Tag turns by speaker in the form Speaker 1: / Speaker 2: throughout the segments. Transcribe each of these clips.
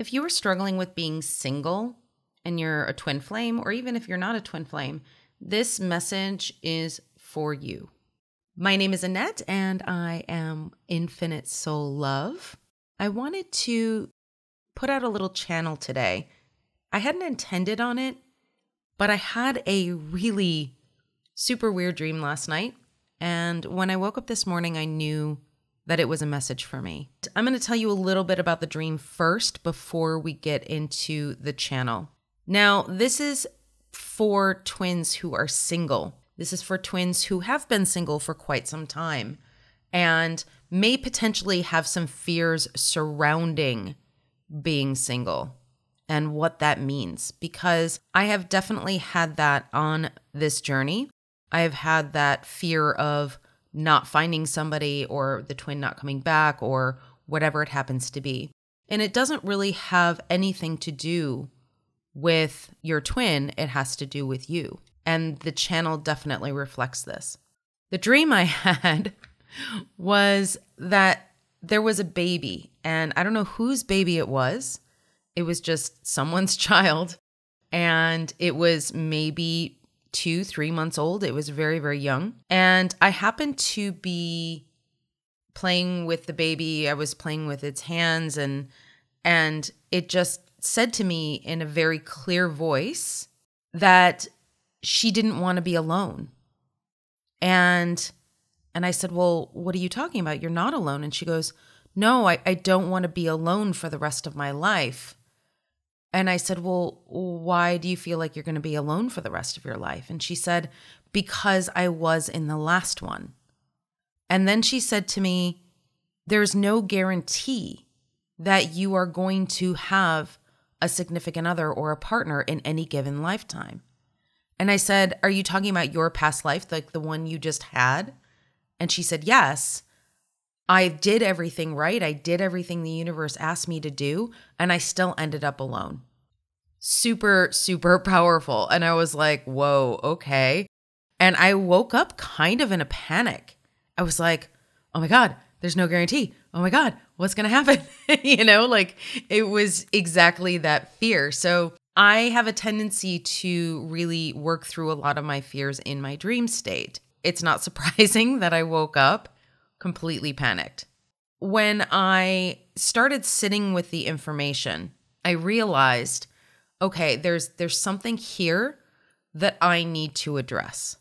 Speaker 1: If you are struggling with being single and you're a twin flame, or even if you're not a twin flame, this message is for you. My name is Annette, and I am Infinite Soul Love. I wanted to put out a little channel today. I hadn't intended on it, but I had a really super weird dream last night. And when I woke up this morning, I knew that it was a message for me. I'm going to tell you a little bit about the dream first before we get into the channel. Now, this is for twins who are single. This is for twins who have been single for quite some time and may potentially have some fears surrounding being single and what that means, because I have definitely had that on this journey. I have had that fear of not finding somebody, or the twin not coming back, or whatever it happens to be. And it doesn't really have anything to do with your twin. It has to do with you. And the channel definitely reflects this. The dream I had was that there was a baby, and I don't know whose baby it was. It was just someone's child, and it was maybe 2-3 months old. It was very, very young. And I happened to be playing with the baby. I was playing with its hands, and it just said to me in a very clear voice that she didn't want to be alone. And I said, "Well, what are you talking about? You're not alone." And she goes, "No, I don't want to be alone for the rest of my life." And I said, "Well, why do you feel like you're going to be alone for the rest of your life?" And she said, "Because I was in the last one." And then she said to me, "There's no guarantee that you are going to have a significant other or a partner in any given lifetime." And I said, "Are you talking about your past life, like the one you just had?" And she said, "Yes. I did everything right. I did everything the universe asked me to do, and I still ended up alone." Super, super powerful. And I was like, whoa, okay. And I woke up kind of in a panic. I was like, oh my God, there's no guarantee. Oh my God, what's going to happen? Like it was exactly that fear. So I have a tendency to really work through a lot of my fears in my dream state. It's not surprising that I woke up completely panicked. When I started sitting with the information, I realized, okay, there's something here that I need to address.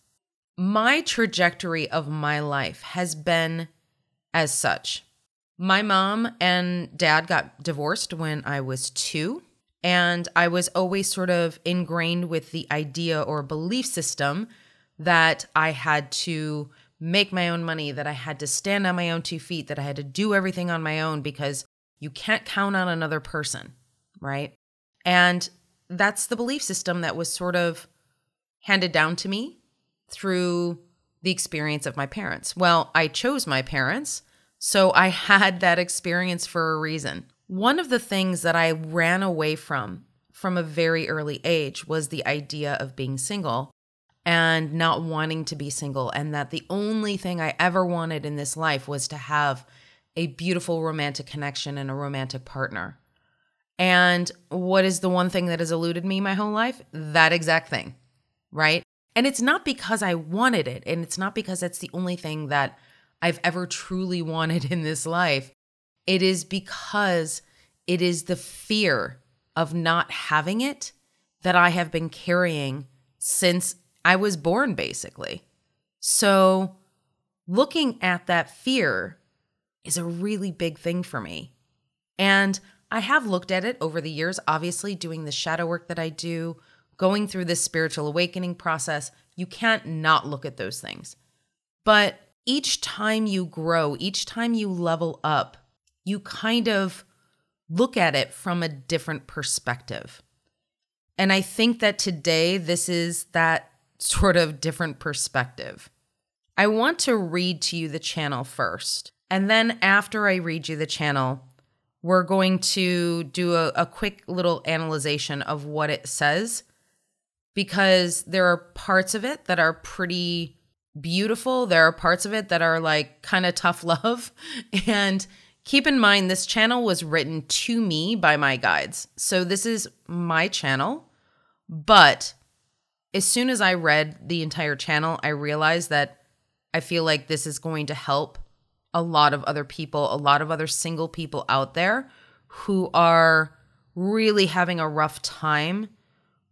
Speaker 1: My trajectory of my life has been as such. My mom and dad got divorced when I was 2, and I was always sort of ingrained with the idea or belief system that I had to make my own money, that I had to stand on my own 2 feet, that I had to do everything on my own because you can't count on another person, right? And that's the belief system that was sort of handed down to me through the experience of my parents. Well, I chose my parents, so I had that experience for a reason. One of the things that I ran away from a very early age was the idea of being single and not wanting to be single, and that the only thing I ever wanted in this life was to have a beautiful romantic connection and a romantic partner. And what is the one thing that has eluded me my whole life? That exact thing, right? And it's not because I wanted it, and it's not because it's the only thing that I've ever truly wanted in this life. It is because it is the fear of not having it that I have been carrying since I was born, basically. So looking at that fear is a really big thing for me. And I have looked at it over the years, obviously doing the shadow work that I do, going through this spiritual awakening process. You can't not look at those things. But each time you grow, each time you level up, you kind of look at it from a different perspective. And I think that today this is that sort of different perspective. I want to read to you the channel first. And then after I read you the channel, we're going to do a quick little analyzation of what it says, because there are parts of it that are pretty beautiful. There are parts of it that are like kind of tough love. And Keep in mind, this channel was written to me by my guides. So this is my channel, but as soon as I read the entire channel, I realized that I feel like this is going to help a lot of other people, a lot of other single people out there who are really having a rough time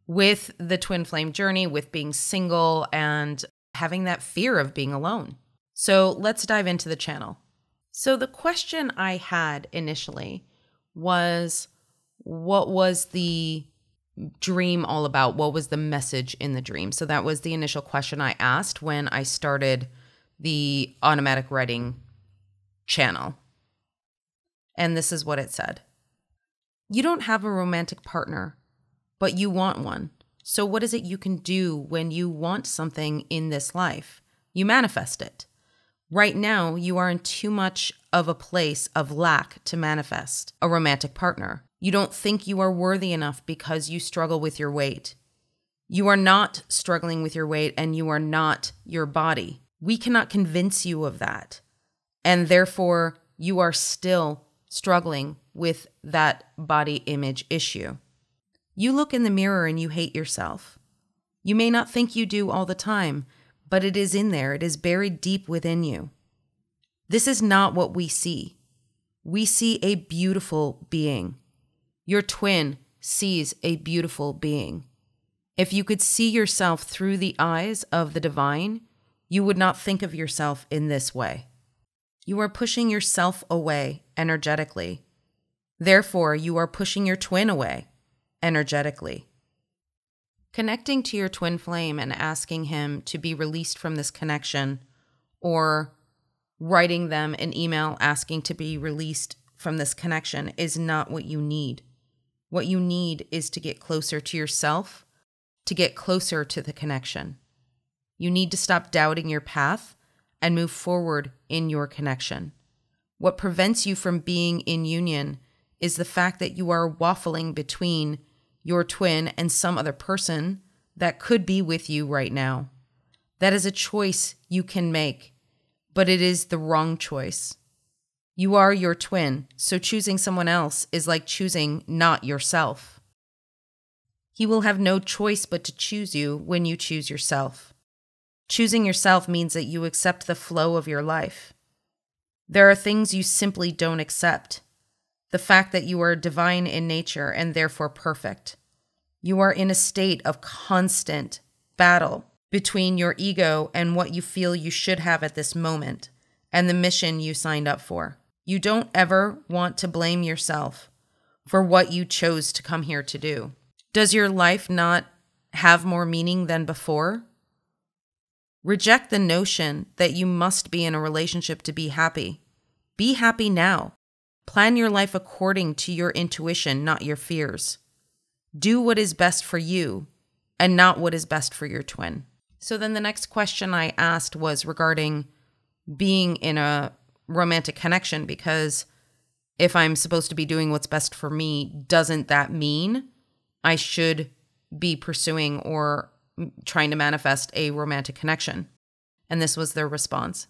Speaker 1: with the twin flame journey, with being single and having that fear of being alone. So let's dive into the channel. So the question I had initially was, what was the dream all about? What was the message in the dream? So that was the initial question I asked when I started the automatic writing channel. And this is what it said. You don't have a romantic partner, but you want one. So what is it you can do when you want something in this life? You manifest it. Right now, you are in too much of a place of lack to manifest a romantic partner. You don't think you are worthy enough because you struggle with your weight. You are not struggling with your weight, and you are not your body. We cannot convince you of that. And therefore, you are still struggling with that body image issue. You look in the mirror and you hate yourself. You may not think you do all the time, but it is in there. It is buried deep within you. This is not what we see. We see a beautiful being. Your twin sees a beautiful being. If you could see yourself through the eyes of the divine, you would not think of yourself in this way. You are pushing yourself away energetically. Therefore, you are pushing your twin away energetically. Connecting to your twin flame and asking him to be released from this connection, or writing them an email asking to be released from this connection, is not what you need. What you need is to get closer to yourself, to get closer to the connection. You need to stop doubting your path and move forward in your connection. What prevents you from being in union is the fact that you are waffling between your twin and some other person that could be with you right now. That is a choice you can make, but it is the wrong choice. You are your twin, so choosing someone else is like choosing not yourself. He will have no choice but to choose you when you choose yourself. Choosing yourself means that you accept the flow of your life. There are things you simply don't accept. The fact that you are divine in nature and therefore perfect. You are in a state of constant battle between your ego and what you feel you should have at this moment and the mission you signed up for. You don't ever want to blame yourself for what you chose to come here to do. Does your life not have more meaning than before? Reject the notion that you must be in a relationship to be happy. Be happy now. Plan your life according to your intuition, not your fears. Do what is best for you and not what is best for your twin. So then the next question I asked was regarding being in a romantic connection, because if I'm supposed to be doing what's best for me, doesn't that mean I should be pursuing or trying to manifest a romantic connection? And this was their response.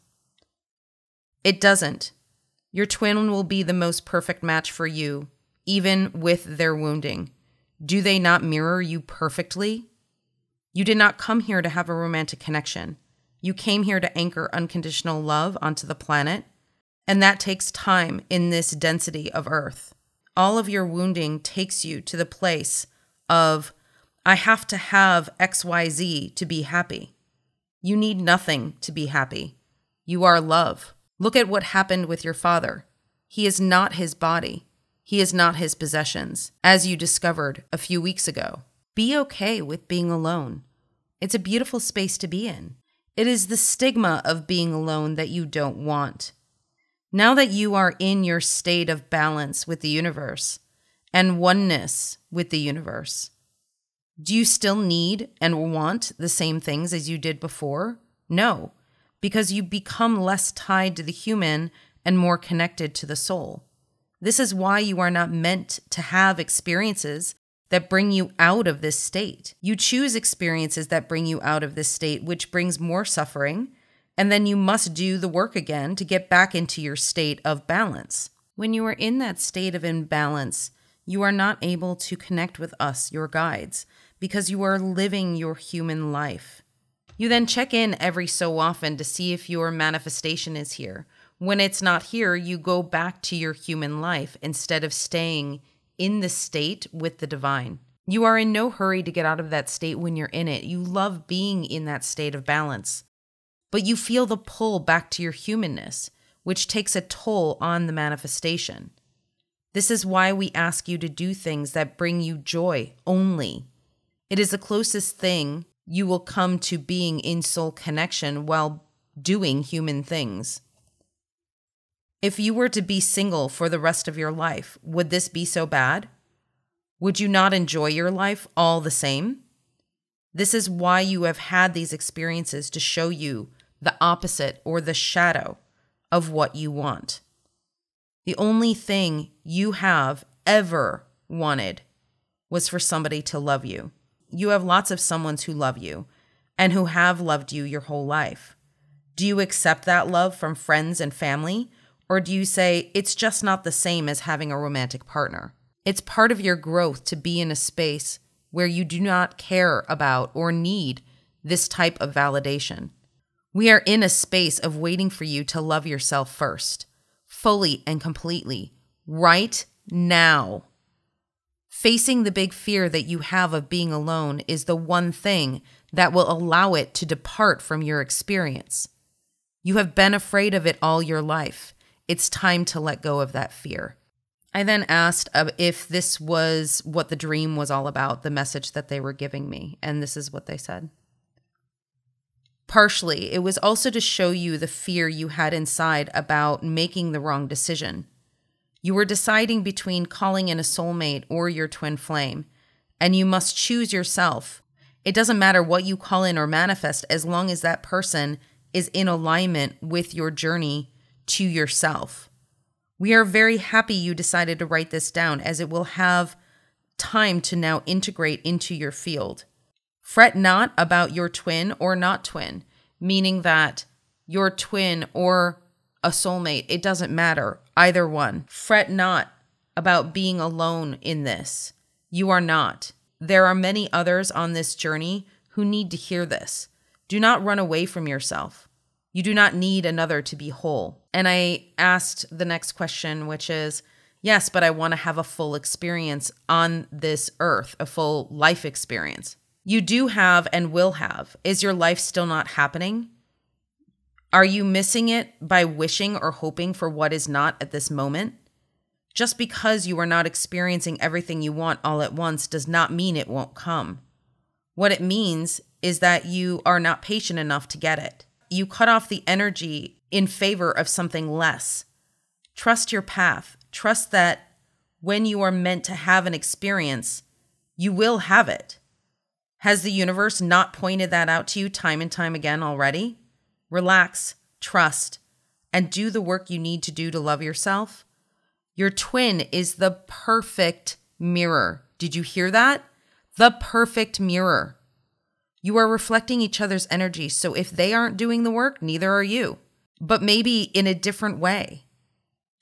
Speaker 1: It doesn't. Your twin will be the most perfect match for you, even with their wounding. Do they not mirror you perfectly? You did not come here to have a romantic connection. You came here to anchor unconditional love onto the planet, and that takes time in this density of Earth. All of your wounding takes you to the place of, I have to have XYZ to be happy. You need nothing to be happy. You are love. Look at what happened with your father. He is not his body. He is not his possessions, as you discovered a few weeks ago. Be okay with being alone. It's a beautiful space to be in. It is the stigma of being alone that you don't want. Now that you are in your state of balance with the universe and oneness with the universe, do you still need and want the same things as you did before? No, because you become less tied to the human and more connected to the soul. This is why you are not meant to have experiences that bring you out of this state. You choose experiences that bring you out of this state, which brings more suffering, and then you must do the work again to get back into your state of balance. When you are in that state of imbalance, you are not able to connect with us, your guides, because you are living your human life. You then check in every so often to see if your manifestation is here. When it's not here, you go back to your human life instead of staying in the state with the divine. You are in no hurry to get out of that state when you're in it. You love being in that state of balance. But you feel the pull back to your humanness, which takes a toll on the manifestation. This is why we ask you to do things that bring you joy only. It is the closest thing you will come to being in soul connection while doing human things. If you were to be single for the rest of your life, would this be so bad? Would you not enjoy your life all the same? This is why you have had these experiences, to show you the opposite or the shadow of what you want. The only thing you have ever wanted was for somebody to love you. You have lots of someones who love you and who have loved you your whole life. Do you accept that love from friends and family? Or do you say, it's just not the same as having a romantic partner? It's part of your growth to be in a space where you do not care about or need this type of validation. We are in a space of waiting for you to love yourself first, fully and completely, right now. Facing the big fear that you have of being alone is the one thing that will allow it to depart from your experience. You have been afraid of it all your life. It's time to let go of that fear. I then asked if this was what the dream was all about, the message that they were giving me, and this is what they said. Partially, it was also to show you the fear you had inside about making the wrong decision. You were deciding between calling in a soulmate or your twin flame, and you must choose yourself. It doesn't matter what you call in or manifest as long as that person is in alignment with your journey to yourself. We are very happy you decided to write this down, as it will have time to now integrate into your field. Fret not about your twin or not twin, meaning that your twin or a soulmate, it doesn't matter, either one. Fret not about being alone in this. You are not. There are many others on this journey who need to hear this. Do not run away from yourself. You do not need another to be whole. And I asked the next question, which is, yes, but I want to have a full experience on this earth, a full life experience. You do have and will have. Is your life still not happening? Are you missing it by wishing or hoping for what is not at this moment? Just because you are not experiencing everything you want all at once does not mean it won't come. What it means is that you are not patient enough to get it. You cut off the energy in favor of something less. Trust your path. Trust that when you are meant to have an experience, you will have it. Has the universe not pointed that out to you time and time again already? Relax, trust, and do the work you need to do to love yourself. Your twin is the perfect mirror. Did you hear that? The perfect mirror. You are reflecting each other's energy, so if they aren't doing the work, neither are you. But maybe in a different way.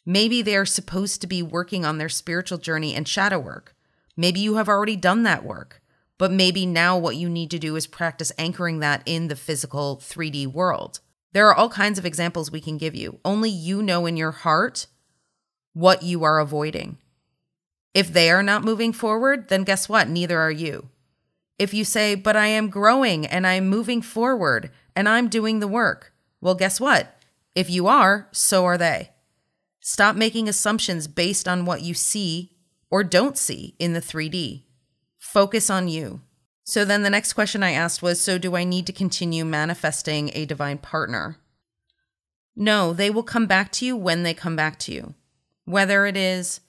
Speaker 1: Maybe they are supposed to be working on their spiritual journey and shadow work. Maybe you have already done that work. But maybe now what you need to do is practice anchoring that in the physical 3D world. There are all kinds of examples we can give you. Only you know in your heart what you are avoiding. If they are not moving forward, then guess what? Neither are you. If you say, but I am growing and I'm moving forward and I'm doing the work, well, guess what? If you are, so are they. Stop making assumptions based on what you see or don't see in the 3D. Focus on you. So then the next question I asked was, so do I need to continue manifesting a divine partner? No, they will come back to you when they come back to you. Whether it is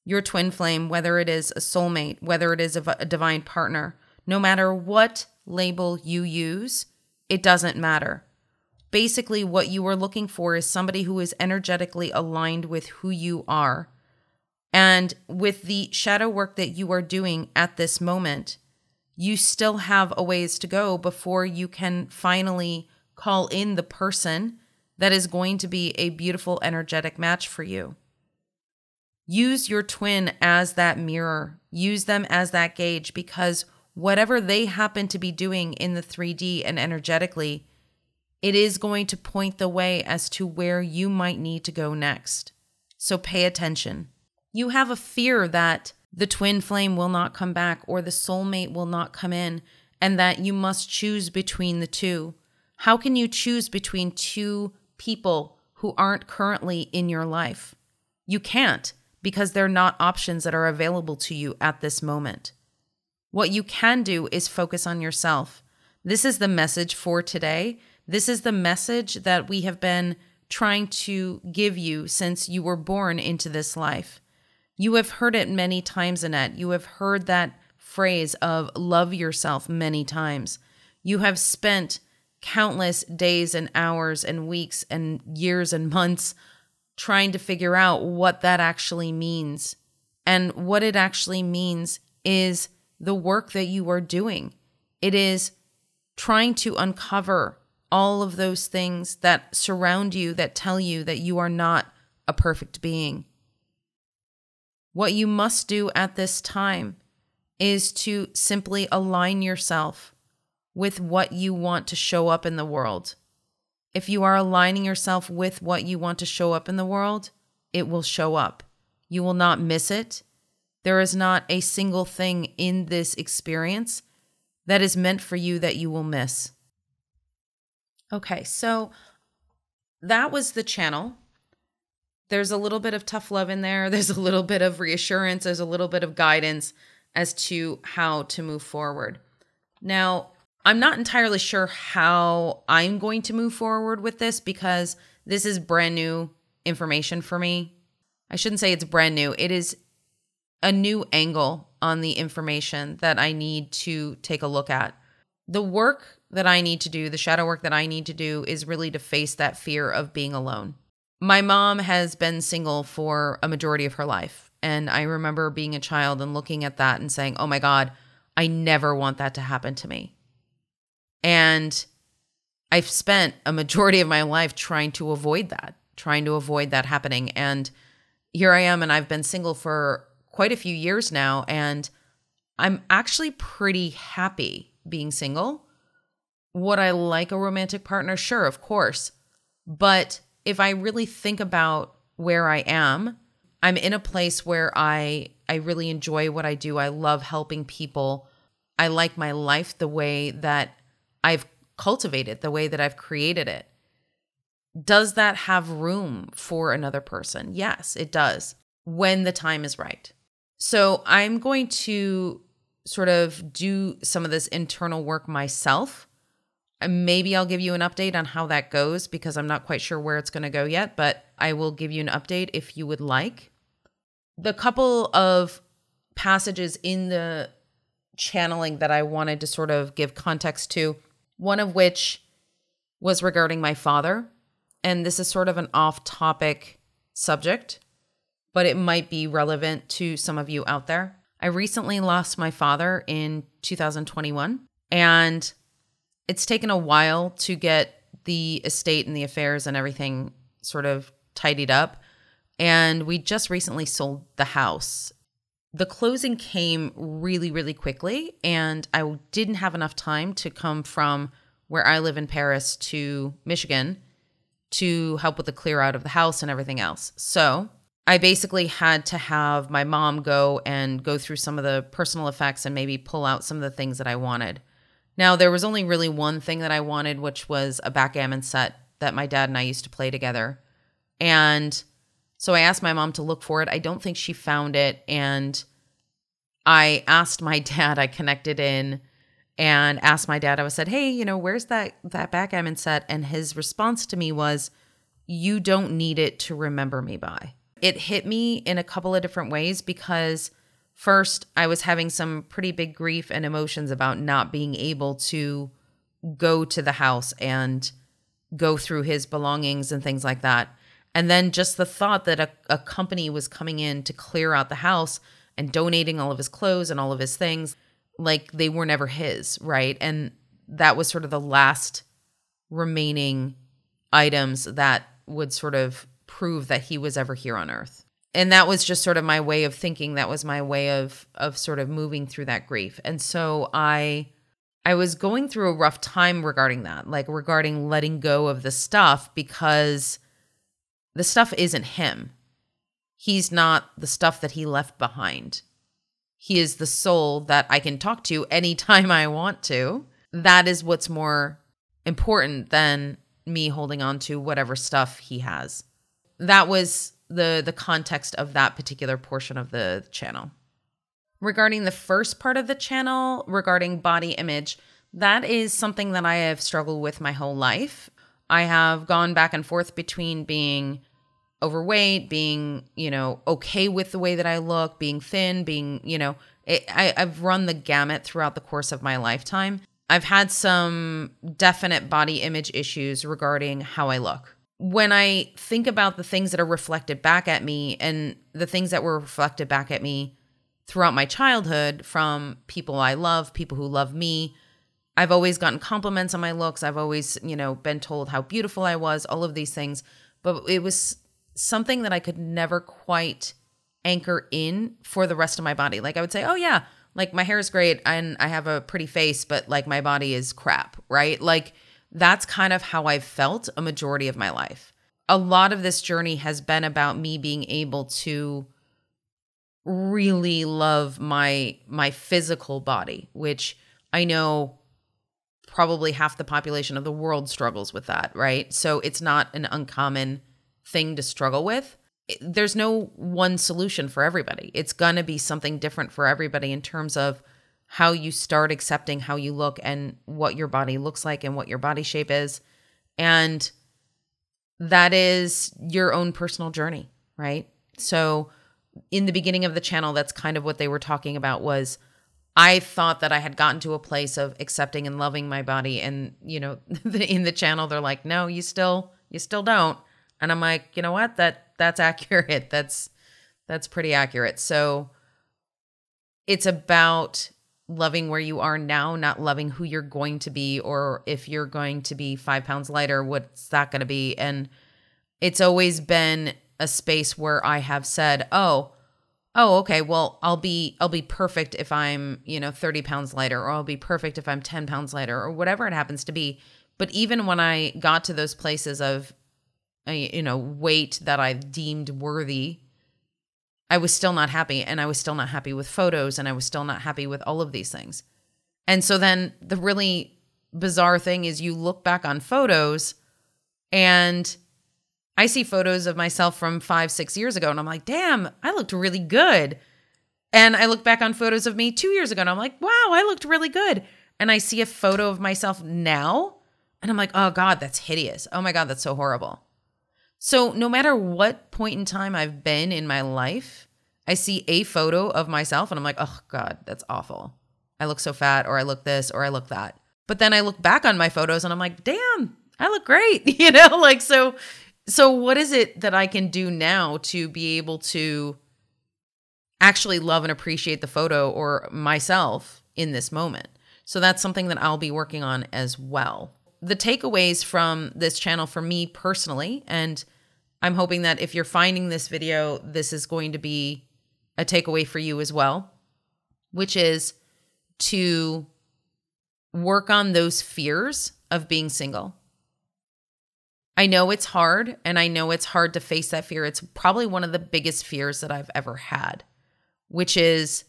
Speaker 1: your twin flame, whether it is a soulmate, whether it is a divine partner, no matter what label you use, it doesn't matter. Basically, what you are looking for is somebody who is energetically aligned with who you are. And with the shadow work that you are doing at this moment, you still have a ways to go before you can finally call in the person that is going to be a beautiful, energetic match for you. Use your twin as that mirror. Use them as that gauge, because whatever they happen to be doing in the 3D and energetically, it is going to point the way as to where you might need to go next. So pay attention. You have a fear that the twin flame will not come back or the soulmate will not come in, and that you must choose between the two. How can you choose between two people who aren't currently in your life? You can't, because they're not options that are available to you at this moment. What you can do is focus on yourself. This is the message for today. This is the message that we have been trying to give you since you were born into this life. You have heard it many times, Annette. You have heard that phrase of love yourself many times. You have spent countless days and hours and weeks and years and months trying to figure out what that actually means. And what it actually means is the work that you are doing. It is trying to uncover all of those things that surround you that tell you that you are not a perfect being. What you must do at this time is to simply align yourself with what you want to show up in the world. If you are aligning yourself with what you want to show up in the world, it will show up. You will not miss it. There is not a single thing in this experience that is meant for you that you will miss. Okay, so that was the channel. There's a little bit of tough love in there. There's a little bit of reassurance. There's a little bit of guidance as to how to move forward. Now, I'm not entirely sure how I'm going to move forward with this, because this is brand new information for me. I shouldn't say it's brand new. It is a new angle on the information that I need to take a look at. The work that I need to do, the shadow work that I need to do, is really to face that fear of being alone. My mom has been single for a majority of her life. And I remember being a child and looking at that and saying, oh my God, I never want that to happen to me. And I've spent a majority of my life trying to avoid that happening. And here I am, and I've been single for quite a few years now, and I'm actually pretty happy being single. Would I like a romantic partner? Sure, of course. But if I really think about where I am, I'm in a place where I really enjoy what I do. I love helping people. I like my life the way that I've cultivated, the way that I've created it. Does that have room for another person? Yes, it does, when the time is right. So I'm going to sort of do some of this internal work myself. Maybe I'll give you an update on how that goes, because I'm not quite sure where it's going to go yet, but I will give you an update if you would like. The couple of passages in the channeling that I wanted to sort of give context to, one of which was regarding my father. And this is sort of an off-topic subject, but it might be relevant to some of you out there. I recently lost my father in 2021, and it's taken a while to get the estate and the affairs and everything sort of tidied up. And we just recently sold the house. The closing came really, really quickly, and I didn't have enough time to come from where I live in Paris to Michigan to help with the clear out of the house and everything else. So I basically had to have my mom go through some of the personal effects and maybe pull out some of the things that I wanted. Now, there was only really one thing that I wanted, which was a backgammon set that my dad and I used to play together. And so I asked my mom to look for it. I don't think she found it. And I asked my dad, I connected in and asked my dad, I said, hey, where's that backgammon set? And his response to me was, you don't need it to remember me by. It hit me in a couple of different ways, because first, I was having some pretty big grief and emotions about not being able to go to the house and go through his belongings and things like that. And then just the thought that a company was coming in to clear out the house and donating all of his clothes and all of his things, like they were never his, right? And that was sort of the last remaining items that would sort of prove that he was ever here on earth. And that was just sort of my way of thinking. That was my way of sort of moving through that grief. And so I was going through a rough time regarding that, like regarding letting go of the stuff, because the stuff isn't him. He's not the stuff that he left behind. He is the soul that I can talk to anytime I want to. That is what's more important than me holding on to whatever stuff he has. That was the context of that particular portion of the channel. Regarding the first part of the channel, regarding body image, that is something that I have struggled with my whole life. I have gone back and forth between being overweight, being, okay with the way that I look, being thin, being, I've run the gamut throughout the course of my lifetime. I've had some definite body image issues regarding how I look. When I think about the things that are reflected back at me and the things that were reflected back at me throughout my childhood from people I love, people who love me, I've always gotten compliments on my looks. I've always, been told how beautiful I was, all of these things. But it was something that I could never quite anchor in for the rest of my body. Like I would say, oh yeah, like my hair is great and I have a pretty face, but like my body is crap, right? Like that's kind of how I've felt a majority of my life. A lot of this journey has been about me being able to really love my physical body, which I know probably half the population of the world struggles with that, right? So it's not an uncommon thing to struggle with. There's no one solution for everybody. It's going to be something different for everybody in terms of how you start accepting how you look and what your body looks like and what your body shape is. And that is your own personal journey, right? So in the beginning of the channel, that's kind of what they were talking about was I thought that I had gotten to a place of accepting and loving my body. And, in the channel, they're like, no, you still don't. And I'm like, you know what? That's accurate. That's pretty accurate. So it's about loving where you are now, not loving who you're going to be, or if you're going to be 5 pounds lighter, what's that going to be? And it's always been a space where I have said, oh, okay, well, I'll be perfect if I'm, 30 pounds lighter, or I'll be perfect if I'm 10 pounds lighter, or whatever it happens to be. But even when I got to those places of weight that I deemed worthy, I was still not happy. And I was still not happy with photos. And I was still not happy with all of these things. And so then the really bizarre thing is you look back on photos and I see photos of myself from 5-6 years ago. And I'm like, damn, I looked really good. And I look back on photos of me 2 years ago and I'm like, wow, I looked really good. And I see a photo of myself now and I'm like, oh God, that's hideous. Oh my God, that's so horrible. So no matter what point in time I've been in my life, I see a photo of myself and I'm like, oh God, that's awful. I look so fat, or I look this, or I look that. But then I look back on my photos and I'm like, damn, I look great. So what is it that I can do now to be able to actually love and appreciate the photo or myself in this moment? So that's something that I'll be working on as well. The takeaways from this channel for me personally, and I'm hoping that if you're finding this video, this is going to be a takeaway for you as well, which is to work on those fears of being single. I know it's hard, and I know it's hard to face that fear. It's probably one of the biggest fears that I've ever had, which is,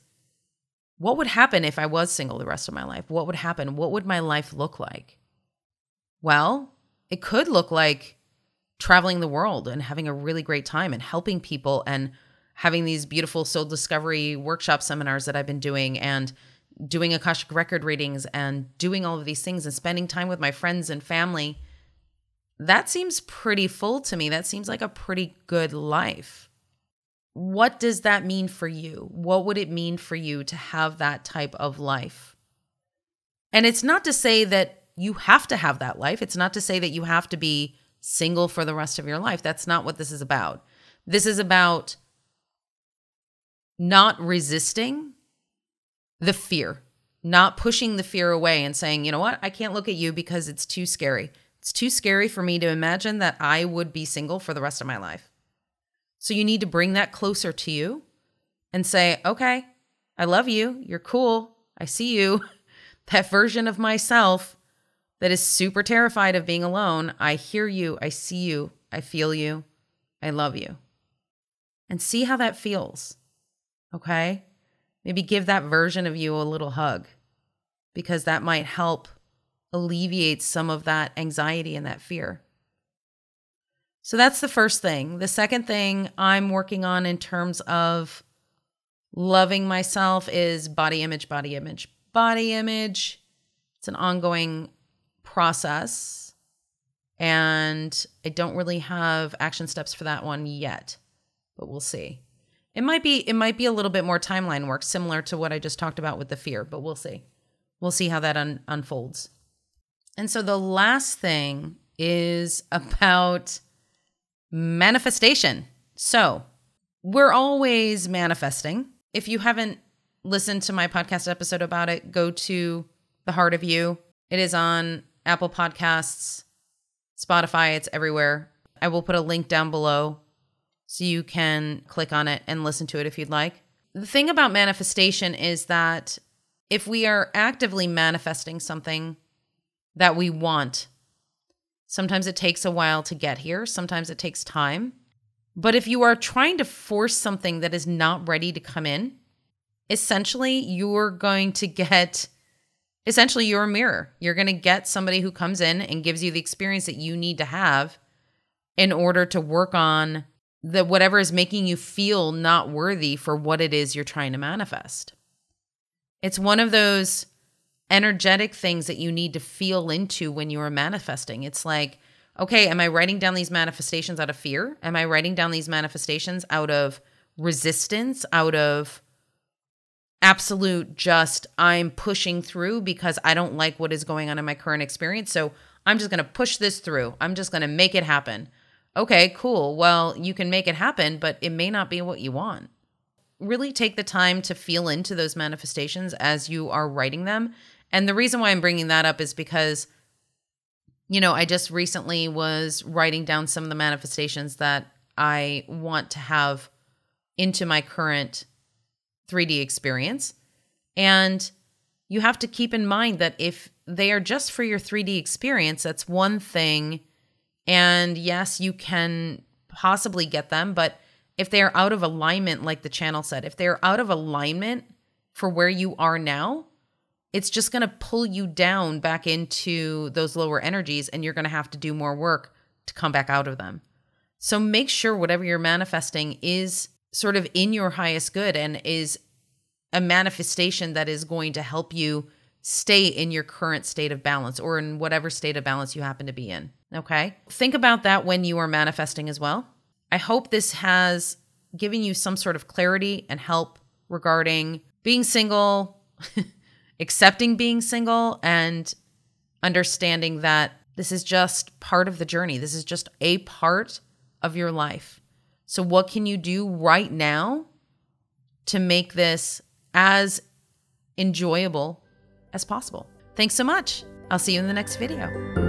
Speaker 1: what would happen if I was single the rest of my life? What would happen? What would my life look like? Well, it could look like traveling the world and having a really great time and helping people and having these beautiful soul discovery workshop seminars that I've been doing and doing Akashic record readings and doing all of these things and spending time with my friends and family. That seems pretty full to me. That seems like a pretty good life. What does that mean for you? What would it mean for you to have that type of life? And it's not to say that you have to have that life. It's not to say that you have to be single for the rest of your life. That's not what this is about. This is about not resisting the fear, not pushing the fear away and saying, you know what, I can't look at you because it's too scary. It's too scary for me to imagine that I would be single for the rest of my life. So you need to bring that closer to you and say, okay, I love you. You're cool. I see you. That version of myself that is super terrified of being alone. I hear you. I see you. I feel you. I love you. And see how that feels. Okay? Maybe give that version of you a little hug, because that might help alleviate some of that anxiety and that fear. So that's the first thing. The second thing I'm working on in terms of loving myself is body image, body image, body image. It's an ongoing process, and I don't really have action steps for that one yet, but we'll see. It might be a little bit more timeline work, similar to what I just talked about with the fear, but we'll see. We'll see how that unfolds. And so the last thing is about manifestation. So we're always manifesting. If you haven't listened to my podcast episode about it, go to The Heart of You. It is on Apple Podcasts, Spotify, it's everywhere. I will put a link down below so you can click on it and listen to it if you'd like. The thing about manifestation is that if we are actively manifesting something that we want, sometimes it takes a while to get here. Sometimes it takes time. But if you are trying to force something that is not ready to come in, essentially you're going to get, you're a mirror. You're going to get somebody who comes in and gives you the experience that you need to have in order to work on whatever is making you feel not worthy for what it is you're trying to manifest. It's one of those energetic things that you need to feel into when you are manifesting. It's like, okay, am I writing down these manifestations out of fear? Am I writing down these manifestations out of resistance, out of absolute just I'm pushing through because I don't like what is going on in my current experience, so I'm just going to push this through. I'm just going to make it happen. Okay, cool. Well, you can make it happen, but it may not be what you want. Really take the time to feel into those manifestations as you are writing them. And the reason why I'm bringing that up is because, I just recently was writing down some of the manifestations that I want to have into my current 3D experience. And you have to keep in mind that if they are just for your 3D experience, that's one thing. And yes, you can possibly get them, but if they're out of alignment, like the channel said, if they're out of alignment for where you are now, it's just going to pull you down back into those lower energies, and you're going to have to do more work to come back out of them. So make sure whatever you're manifesting is sort of in your highest good and is a manifestation that is going to help you stay in your current state of balance, or in whatever state of balance you happen to be in. Okay? Think about that when you are manifesting as well. I hope this has given you some sort of clarity and help regarding being single, accepting being single, and understanding that this is just part of the journey. This is just a part of your life. So what can you do right now to make this as enjoyable as possible? Thanks so much. I'll see you in the next video.